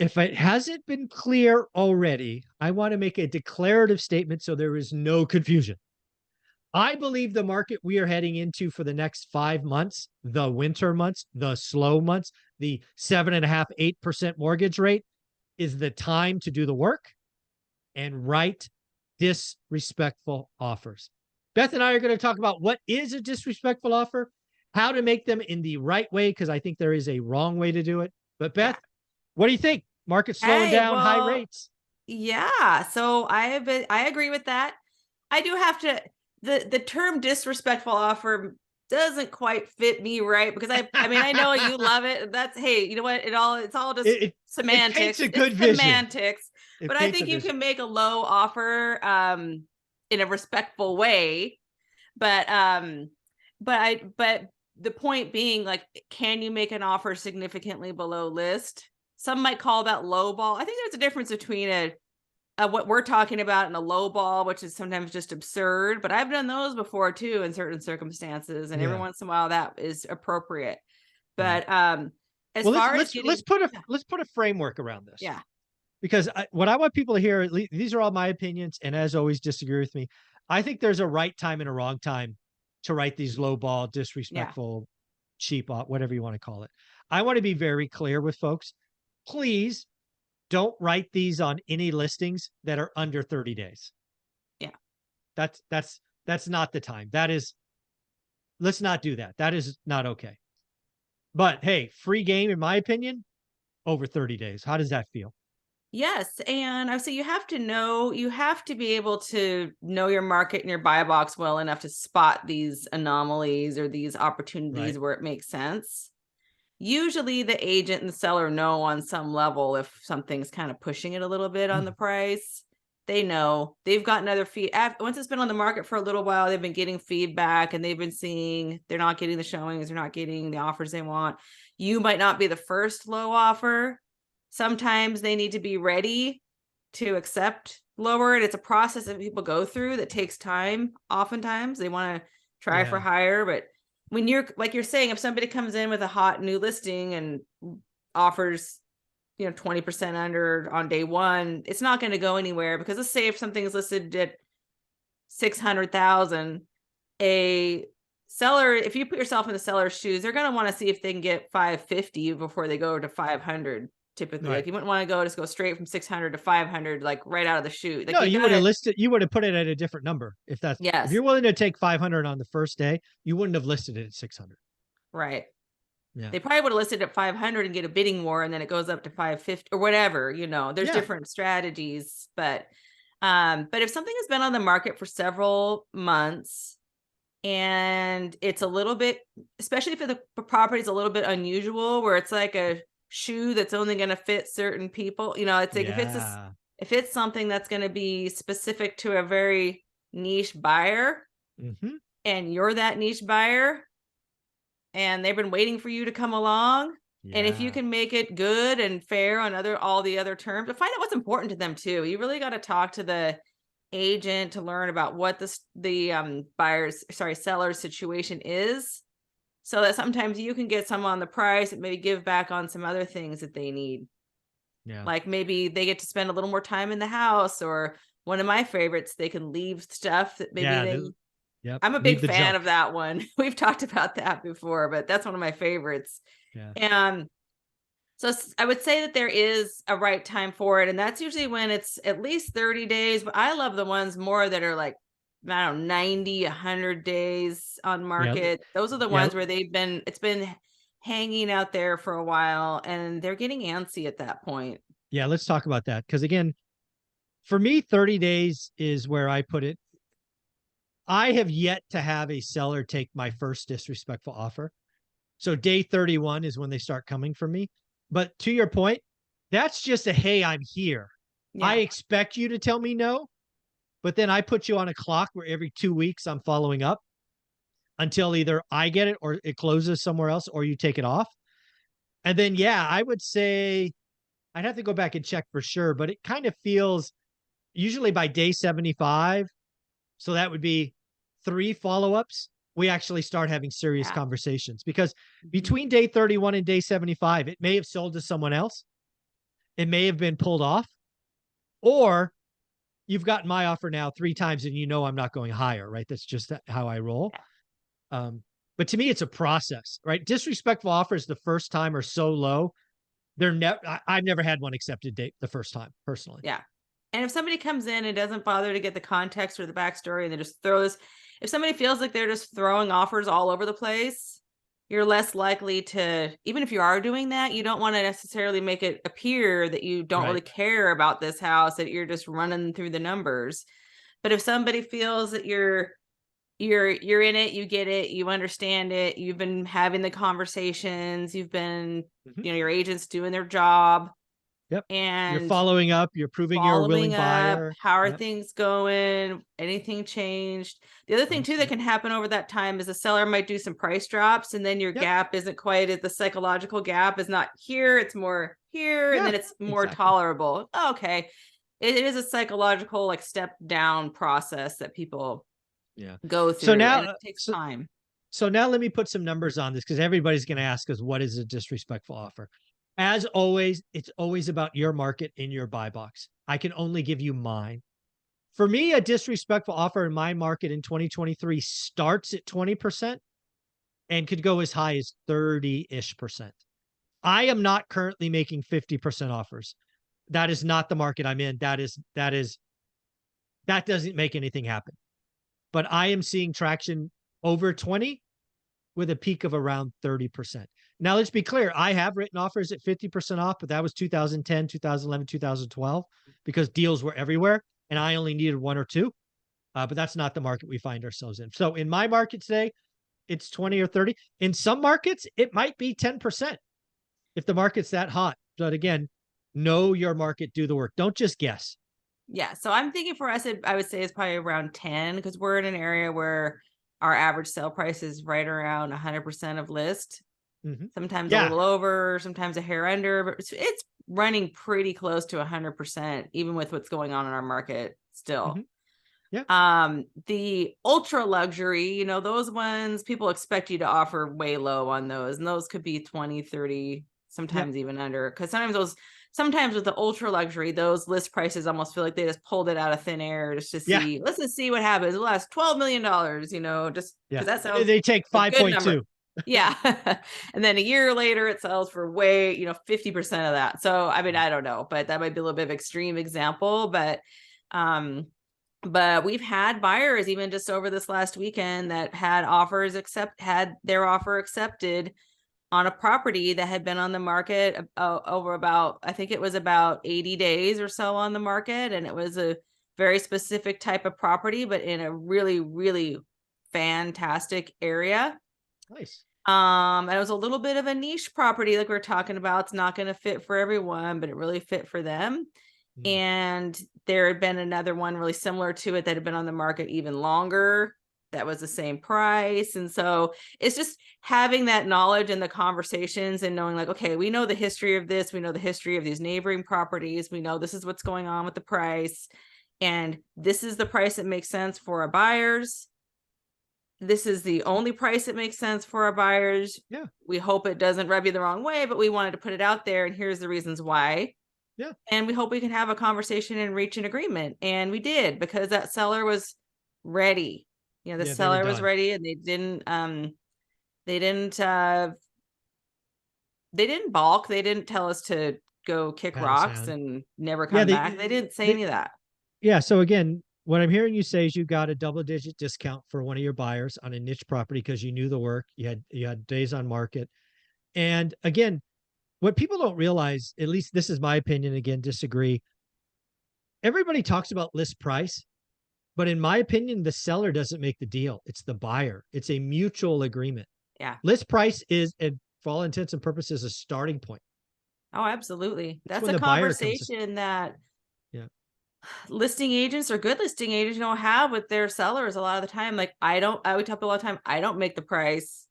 if it hasn't been clear already, I want to make a declarative statement so there is no confusion. I believe the market we are heading into for the next 5 months, the winter months, the slow months, the 7.5%, 8% mortgage rate, is the time to do the work and write disrespectful offers. Beth and I are going to talk about what is a disrespectful offer, how to make them in the right way, because I think there is a wrong way to do it. But Beth, what do you think? Market slowing down, high rates. Yeah. So I agree with that. I do have to, the term disrespectful offer doesn't quite fit me right, because I mean, I know you love it. That's, hey, you know what? It's all just semantics. It paints a good it's vision. Semantics. But I think you can make a low offer in a respectful way. But the point being, like, can you make an offer significantly below list? Some might call that low ball. I think there's a difference between what we're talking about and a low ball, which is sometimes just absurd. But I've done those before too in certain circumstances, and every once in a while that is appropriate. But as far as let's put a framework around this. Yeah. Because what I want people to hear, these are all my opinions, and as always, disagree with me. I think there's a right time and a wrong time to write these low ball, disrespectful, cheap, whatever you want to call it. I want to be very clear with folks. Please don't write these on any listings that are under 30 days. Yeah. That's not the time. Let's not do that. That is not okay. But hey, free game, in my opinion, over 30 days. How does that feel? Yes. And I would say you have to be able to know your market and your buy box well enough to spot these anomalies or these opportunities where it makes sense. Usually the agent and the seller know on some level if something's kind of pushing it a little bit on the price. They know. They've gotten other once it's been on the market for a little while, they've been getting feedback and they've been seeing they're not getting the showings, they're not getting the offers they want. You might not be the first low offer. Sometimes they need to be ready to accept lower. And it's a process that people go through that takes time. Oftentimes they want to try for higher, but when you're, like you're saying, if somebody comes in with a hot new listing and offers, 20% under on day one, it's not going to go anywhere, because let's say if something is listed at 600,000, a seller, if you put yourself in the seller's shoes, they're going to want to see if they can get 550 before they go to 500. Typically, like you wouldn't want to go straight from 600 to 500, like right out of the chute. Like, no, you would have listed, you would have put it at a different number. If you're willing to take 500 on the first day, you wouldn't have listed it at 600. Right. Yeah. They probably would have listed at 500 and get a bidding war, and then it goes up to 550 or whatever, there's different strategies. But if something has been on the market for several months and it's a little bit, especially if the property is a little bit unusual, where it's like a shoe that's only going to fit certain people, it's like if it's something that's going to be specific to a very niche buyer, and you're that niche buyer and they've been waiting for you to come along, and if you can make it good and fair on all the other terms, to find out what's important to them too. You really got to talk to the agent to learn about what the seller's situation is, so that sometimes you can get some on the price and maybe give back on some other things that they need. Yeah. Like maybe they get to spend a little more time in the house, or one of my favorites, they can leave stuff that maybe I'm a big fan of that one. We've talked about that before, but that's one of my favorites. Yeah. And so I would say that there is a right time for it. And that's usually when it's at least 30 days, but I love the ones more that are like, I don't know, 90, 100 days on market. Those are the ones where it's been hanging out there for a while and they're getting antsy at that point. Yeah, let's talk about that. Because again, for me, 30 days is where I put it. I have yet to have a seller take my first disrespectful offer. So day 31 is when they start coming for me. But to your point, that's just hey, I'm here. Yeah. I expect you to tell me no. But then I put you on a clock where every 2 weeks I'm following up until either I get it or it closes somewhere else or you take it off. And then, I would say I'd have to go back and check for sure, but it kind of feels usually by day 75. So that would be 3 follow-ups. We actually start having serious conversations, because between day 31 and day 75, it may have sold to someone else. it may have been pulled off, or you've gotten my offer now 3 times and you know I'm not going higher, right? That's just how I roll. But to me, it's a process, right? Disrespectful offers the first time are so low. I've never had one accepted date the first time, personally. Yeah. And if somebody comes in and doesn't bother to get the context or the backstory, and they just if somebody feels like they're just throwing offers all over the place, you're less likely to, even if you are doing that, you don't want to necessarily make it appear that you don't really care about this house, that you're just running through the numbers. But if somebody feels that you're in it, you get it, you understand it, you've been having the conversations, you've been, your agent's doing their job. Yep. And you're following up, you're proving you're a willing buyer. How are things going? Anything changed? The other thing too that can happen over that time is the seller might do some price drops, and then your gap isn't quite at the psychological gap is not here, it's more here, and then it's more tolerable. Okay. It is a psychological like step down process that people go through. So now and it takes time. So now let me put some numbers on this, because everybody's going to ask us, what is a disrespectful offer? As always, it's always about your market in your buy box. I can only give you mine. For me, a disrespectful offer in my market in 2023 starts at 20% and could go as high as 30-ish%. I am not currently making 50% offers. That is not the market I'm in. That doesn't make anything happen. But I am seeing traction over 20 with a peak of around 30%. Now, let's be clear. I have written offers at 50% off, but that was 2010, 2011, 2012, because deals were everywhere and I only needed 1 or 2. But that's not the market we find ourselves in. So in my market today, it's 20 or 30. In some markets, it might be 10% if the market's that hot. But again, know your market, do the work. Don't just guess. Yeah. So I'm thinking for us, I would say it's probably around 10, because we're in an area where our average sale price is right around 100% of list. Sometimes a little over, sometimes a hair under, but it's running pretty close to 100%, even with what's going on in our market still. The ultra luxury, those ones, people expect you to offer way low on those, and those could be 20, 30, sometimes even under, because sometimes with the ultra luxury, those list prices almost feel like they just pulled it out of thin air just to see, let's just see what happens. We'll last $12 million, just because that sounds they take 5.2. Yeah. And then a year later it sells for way, 50% of that. So, I mean, I don't know, but that might be a little bit of extreme example, but we've had buyers even just over this last weekend that had their offer accepted on a property that had been on the market over about, I think it was about 80 days or so on the market. And it was a very specific type of property, but in a really, really fantastic area. Nice. And it was a little bit of a niche property, like we we're talking about. It's not going to fit for everyone, but it really fit for them. And there had been another one really similar to it that had been on the market even longer. That was the same price. And so it's just having that knowledge and the conversations and knowing like, okay, we know the history of this. We know the history of these neighboring properties. We know this is what's going on with the price. And this is the price that makes sense for our buyers. This is the only price that makes sense for our buyers. Yeah. We hope it doesn't rub you the wrong way, but we wanted to put it out there. And here's the reasons why. Yeah. And we hope we can have a conversation and reach an agreement. And we did, because that seller was ready. The seller was ready, and they didn't balk. They didn't tell us to go kick rocks and never come back. They didn't say any of that. Yeah. So again, what I'm hearing you say is you got a double-digit discount for one of your buyers on a niche property because you knew the work. You had days on market. And again, what people don't realize, at least this is my opinion, again, disagree. Everybody talks about list price, but in my opinion, the seller doesn't make the deal. It's the buyer. It's a mutual agreement. Yeah. List price is, for all intents and purposes, a starting point. Oh, absolutely. That's a conversation that listing agents or good listing agents, have with their sellers a lot of the time. Like I would tell people all the time, I don't make the price.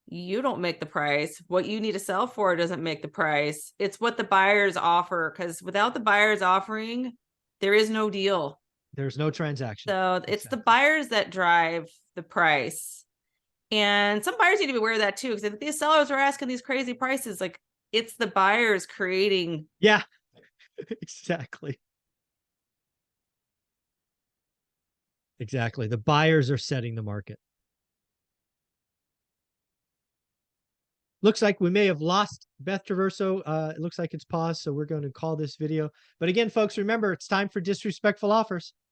You don't make the price. What you need to sell for doesn't make the price. It's what the buyers offer, because without the buyers offering, there is no deal. There's no transaction. So it's the buyers that drive the price. And some buyers need to be aware of that too, because if these sellers are asking these crazy prices, like it's the buyers creating Exactly. Exactly. The buyers are setting the market. Looks like we may have lost Beth Traverso. It looks like it's paused, so we're going to call this video. But again, folks, remember, it's time for disrespectful offers.